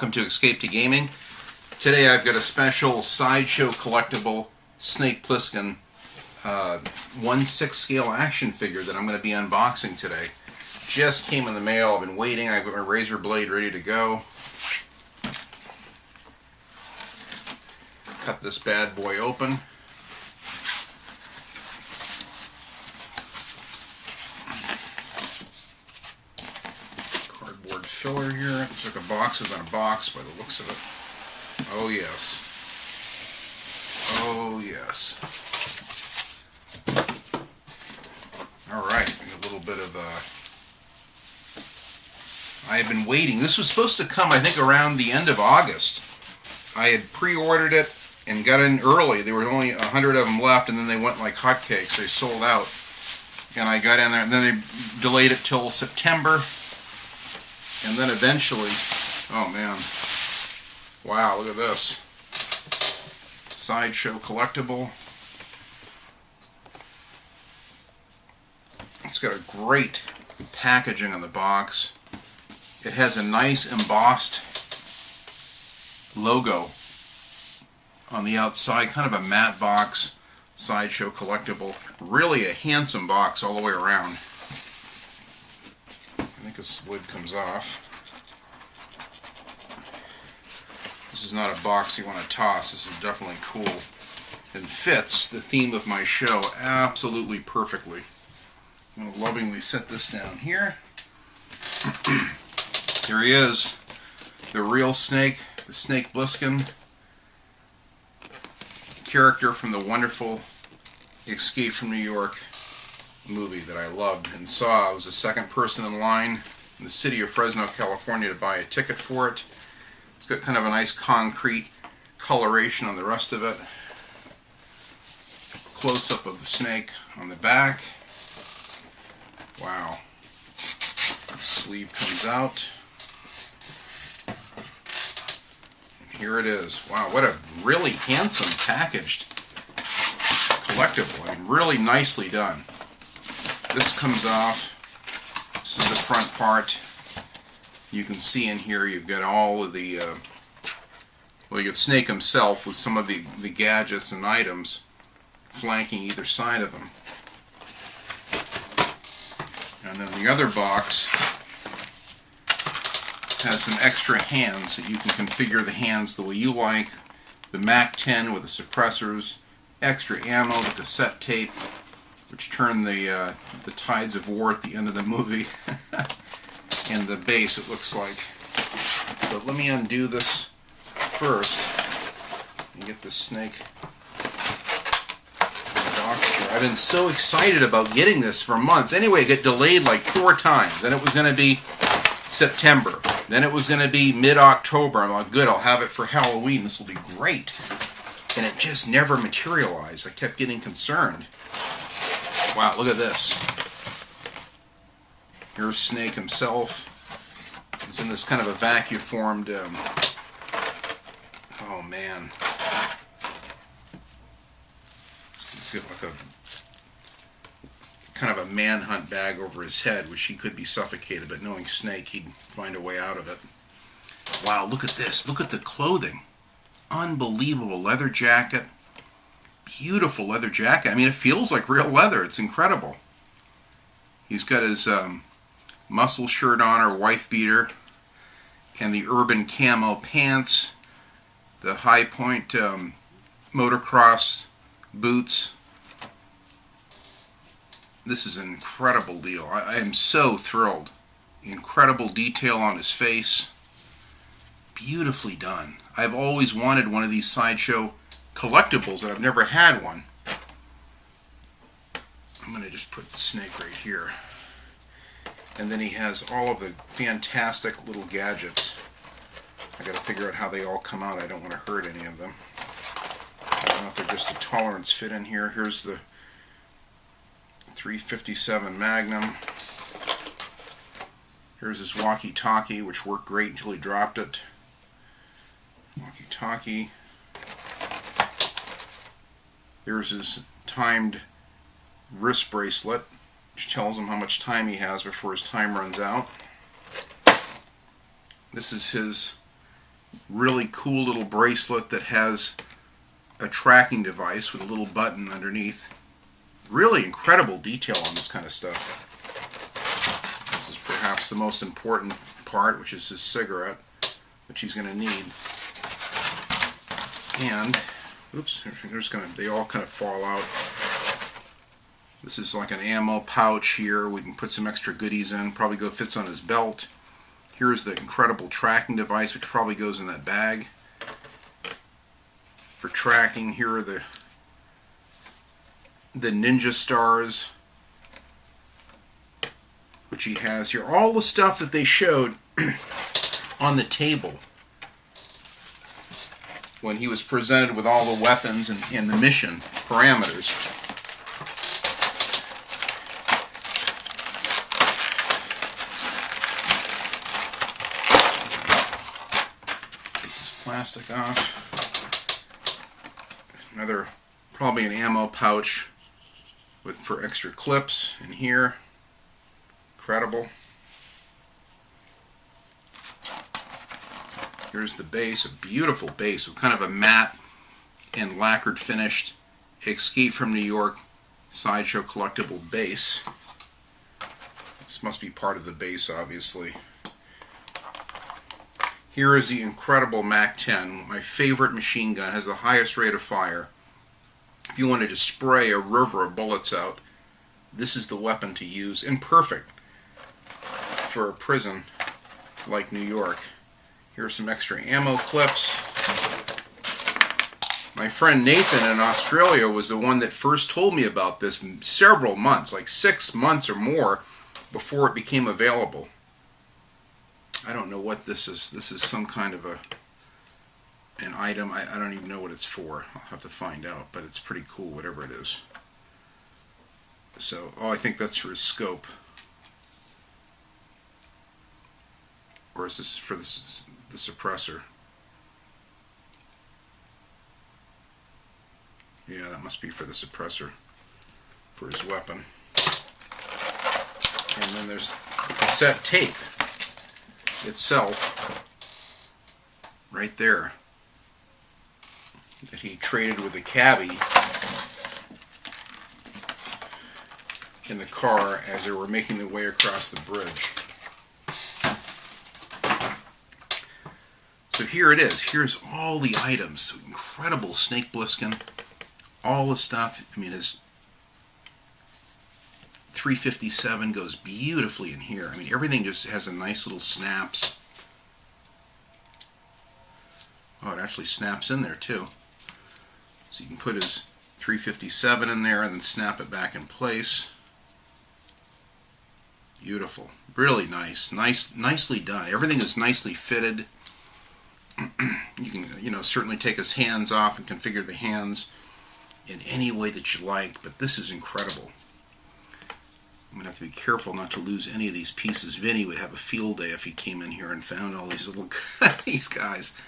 welcome to Escape to Gaming. Today I've got a special Sideshow Collectible Snake Plissken 1/6 scale action figure that I'm going to be unboxing today. Just came in the mail. I've been waiting. I've got my razor blade ready to go. Cut this bad boy open. Cardboard filler here. Looks like a box within a box by the looks of it. Oh yes. Oh yes. Alright, a little bit of I've been waiting. This was supposed to come, I think, around the end of August. I had pre-ordered it and got in early. There were only 100 of them left, and then they went like hotcakes. They sold out. And I got in there, and then they delayed it till September. And then eventually, oh man, wow, look at this. Sideshow Collectible. It's got a great packaging on the box. It has a nice embossed logo on the outside, kind of a matte box. Sideshow Collectible. Really a handsome box all the way around. I think this lid comes off. This is not a box you want to toss. This is definitely cool and fits the theme of my show absolutely perfectly. I'm going to lovingly set this down here. Here he is, the real Snake, the Snake Plissken, character from the wonderful Escape from New York movie that I loved and saw. I was the second person in line in the city of Fresno, California to buy a ticket for it. It's got kind of a nice concrete coloration on the rest of it. Close-up of the snake on the back. Wow. The sleeve comes out. And here it is. Wow, what a really handsome packaged collectible. I mean, really nicely done. This comes off. This is the front part. You can see in here you've got all of the, well, you got Snake himself with some of the gadgets and items flanking either side of him. And then the other box has some extra hands that you can configure the hands the way you like. The MAC-10 with the suppressors, extra ammo, the cassette tape, which turned the tides of war at the end of the movie, and the base, it looks like. But let me undo this first and get the snake in the box here. I've been so excited about getting this for months. Anyway, it got delayed like 4 times. Then it was going to be September. Then it was going to be mid-October. I'm like, good, I'll have it for Halloween. This will be great. And it just never materialized. I kept getting concerned. Wow, look at this. Here's Snake himself. He's in this kind of a vacuum-formed, oh man. He's got like a kind of a manhunt bag over his head, which he could be suffocated, but knowing Snake, he'd find a way out of it. Wow, look at this. Look at the clothing. Unbelievable leather jacket. Beautiful leather jacket. I mean, it feels like real leather. It's incredible. He's got his muscle shirt on, or wife beater, and the urban camo pants, the high point motocross boots. This is an incredible deal. I am so thrilled. Incredible detail on his face. Beautifully done. I've always wanted one of these Sideshow collectibles, and I've never had one. I'm going to just put the snake right here. And then he has all of the fantastic little gadgets. I got to figure out how they all come out. I don't want to hurt any of them. I don't know if they're just a tolerance fit in here. Here's the 357 Magnum. Here's his Walkie-Talkie, which worked great until he dropped it. Walkie-Talkie. There's his timed wrist bracelet, which tells him how much time he has before his time runs out. This is his Really cool little bracelet that has a tracking device with a little button underneath. Really incredible detail on this kind of stuff. This is perhaps the most important part, which is his cigarette, which he's going to need. And, oops, they all kind of fall out. This is like an ammo pouch here. We can put some extra goodies in. Probably fits on his belt. Here's the incredible tracking device, which probably goes in that bag for tracking. Here are the ninja stars, which he has here. All the stuff that they showed on the table when he was presented with all the weapons and the mission parameters. Plastic off. Another, probably an ammo pouch for extra clips in here. Incredible. Here's the base, a beautiful base with kind of a matte and lacquered finished Escape from New York Sideshow Collectible base. This must be part of the base, obviously. Here is the incredible MAC-10, my favorite machine gun. It has the highest rate of fire. If you wanted to spray a river of bullets out, this is the weapon to use, and perfect for a prison like New York. Here are some extra ammo clips. My friend Nathan in Australia was the one that first told me about this several months, like 6 months or more before it became available. I don't know what this is. This is some kind of an item. I don't even know what it's for. I'll have to find out, but it's pretty cool, whatever it is. So, oh, I think that's for his scope. Or is this for the suppressor? Yeah, that must be for the suppressor, for his weapon. And then there's the cassette tape itself, right there, that he traded with the cabbie in the car as they were making their way across the bridge. So here it is. Here's all the items. Incredible Snake Plissken. All the stuff. I mean, his 357 goes beautifully in here. I mean, everything just has a nice little snaps. Oh, it actually snaps in there too. So you can put his 357 in there and then snap it back in place. Beautiful. Really nice. Nicely done. Everything is nicely fitted. You can, certainly take his hands off and configure the hands in any way that you like, but this is incredible. I'm going to have to be careful not to lose any of these pieces. Vinny would have a field day if he came in here and found all these little these guys.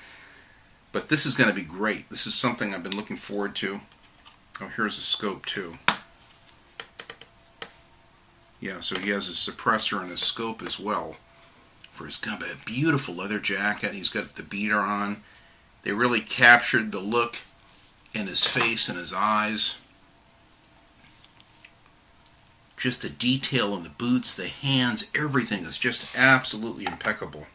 But this is going to be great. This is something I've been looking forward to. Oh, here's a scope too. Yeah, so he has a suppressor and a scope as well for his gun. But a beautiful leather jacket. He's got the beater on. They really captured the look in his face and his eyes. Just the detail in the boots, the hands, everything is just absolutely impeccable.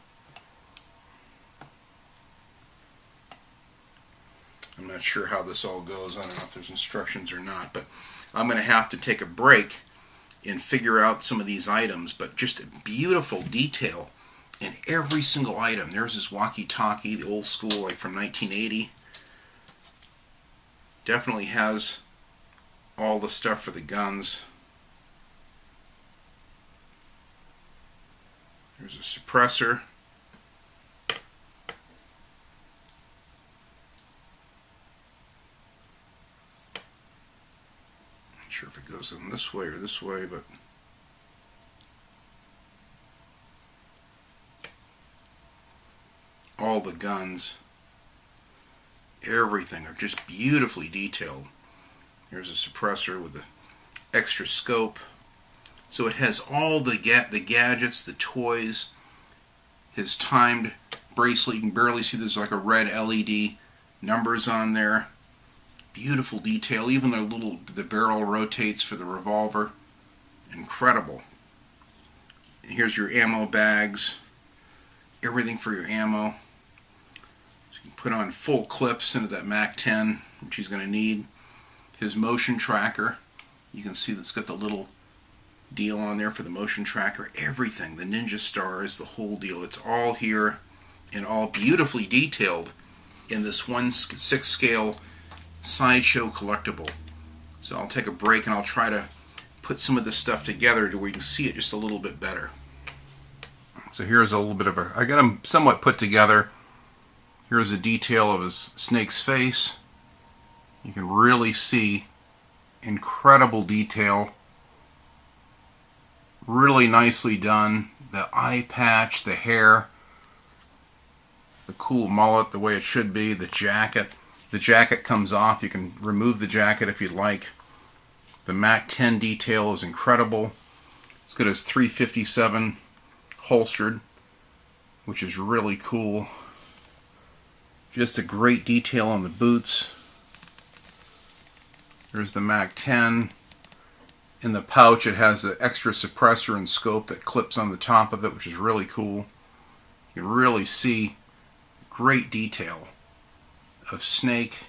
I'm not sure how this all goes. I don't know if there's instructions or not, but I'm going to have to take a break and figure out some of these items. But just a beautiful detail in every single item. There's his walkie-talkie, the old school, like from 1980. Definitely has all the stuff for the guns. There's a suppressor. Not sure if it goes in this way or this way, but all the guns, everything are just beautifully detailed. Here's a suppressor with the extra scope. So it has all the gadgets, the toys, his timed bracelet. You can barely see there's like a red LED numbers on there. Beautiful detail. Even the barrel rotates for the revolver. Incredible. And here's your ammo bags. Everything for your ammo. So you can put on full clips into that MAC-10, which he's going to need. His motion tracker. You can see that's got the little deal on there for the motion tracker. Everything. The ninja stars, the whole deal. It's all here and all beautifully detailed in this 1/6 scale Sideshow Collectible. So I'll take a break and I'll try to put some of this stuff together to where you can see it just a little bit better. So here's a little bit of I got him somewhat put together. Here's a detail of his snake's face. You can really see incredible detail. Really nicely done. The eye patch, the hair, the cool mullet the way it should be, the jacket. The jacket comes off. You can remove the jacket if you'd like. The MAC-10 detail is incredible. It's got his 357 holstered, which is really cool. Just a great detail on the boots. There's the MAC-10. In the pouch it has the extra suppressor and scope that clips on the top of it, which is really cool. You can really see great detail of Snake,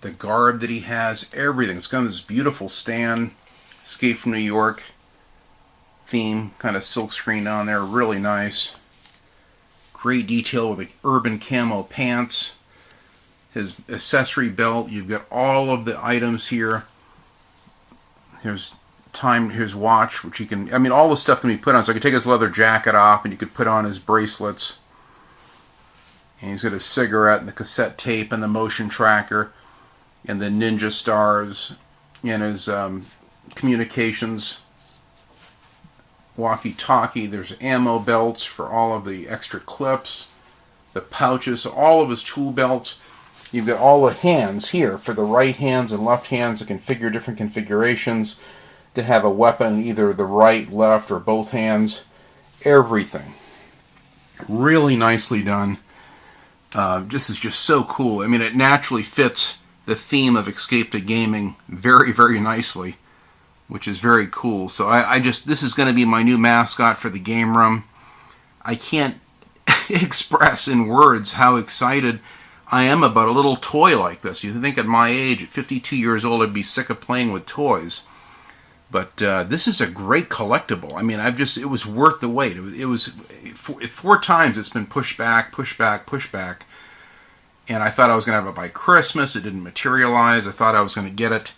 the garb that he has, everything. It's got this beautiful stand, Escape from New York theme, kind of silk screen on there, really nice. Great detail with the urban camo pants, his accessory belt. You've got all of the items here. Here's his watch, which you can, I mean, all the stuff can be put on. So I could take his leather jacket off and you could put on his bracelets. And he's got a cigarette and the cassette tape and the motion tracker and the ninja stars and his communications walkie-talkie. There's ammo belts for all of the extra clips, the pouches, all of his tool belts. You've got all the hands here for the right hands and left hands that configure different configurations to have a weapon, either the right, left, or both hands. Everything. Really nicely done. This is just so cool. I mean, it naturally fits the theme of Escape to Gaming very, very nicely, which is very cool. So this is going to be my new mascot for the game room. I can't express in words how excited I am about a little toy like this. You think at my age, at 52 years old, I'd be sick of playing with toys. But this is a great collectible. I mean, it was worth the wait. It was 4 times it's been pushed back, pushed back, pushed back. And I thought I was going to have it by Christmas. It didn't materialize. I thought I was going to get it,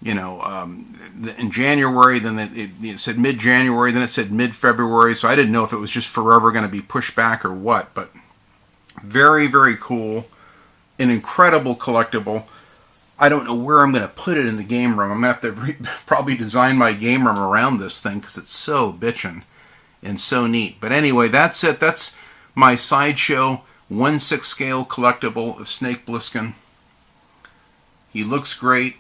in January. Then it said mid-January. Then it said mid-February. So I didn't know if it was just forever going to be pushed back or what. But very, very cool. An incredible collectible. I don't know where I'm going to put it in the game room. I'm going to have to probably design my game room around this thing because it's so bitchin' and so neat. But anyway, that's it. That's my Sideshow 1/6 scale collectible of Snake Plissken. He looks great.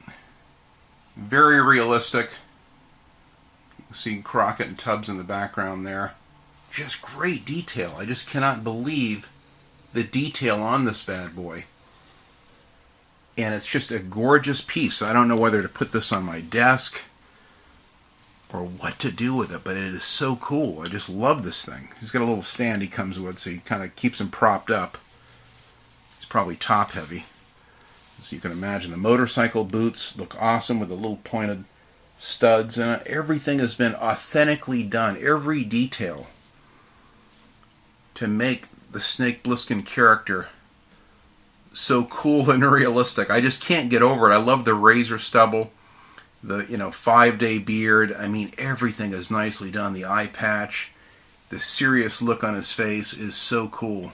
Very realistic. You can see Crockett and Tubbs in the background there. Just great detail. I just cannot believe the detail on this bad boy. And it's just a gorgeous piece. I don't know whether to put this on my desk or what to do with it, but it is so cool. I just love this thing. He's got a little stand he comes with, so he kind of keeps him propped up. It's probably top heavy. So you can imagine the motorcycle boots look awesome with the little pointed studs in it. Everything has been authentically done. Every detail to make the Snake Plissken character so cool and realistic. I just can't get over it. I love the razor stubble, the 5-day beard. I mean, everything is nicely done. The eye patch, the serious look on his face is so cool.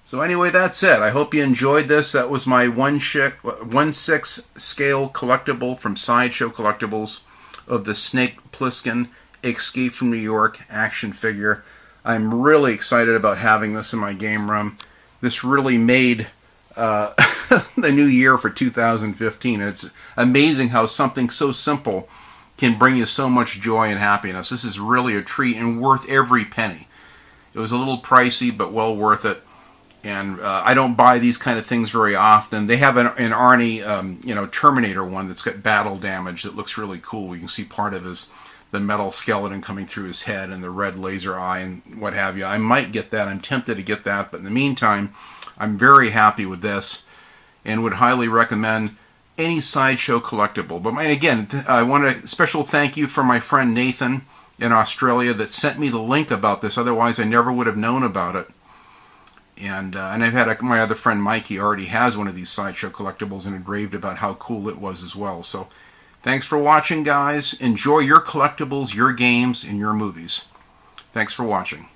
So anyway, that's it. I hope you enjoyed this. That was my 1/6 scale collectible from Sideshow Collectibles of the Snake Plissken Escape from New York action figure. I'm really excited about having this in my game room. This really made the new year for 2015. It's amazing how something so simple can bring you so much joy and happiness. This is really a treat and worth every penny. It was a little pricey, but well worth it. And I don't buy these kind of things very often. They have an Arnie, Terminator one that's got battle damage that looks really cool. You can see part of the metal skeleton coming through his head and the red laser eye and what have you. I might get that. I'm tempted to get that. But in the meantime, I'm very happy with this and would highly recommend any Sideshow collectible. But again, I want a special thank you for my friend Nathan in Australia that sent me the link about this. Otherwise, I never would have known about it. And I've had my other friend Mike, he already has one of these Sideshow collectibles and had raved about how cool it was as well. So thanks for watching, guys. Enjoy your collectibles, your games, and your movies. Thanks for watching.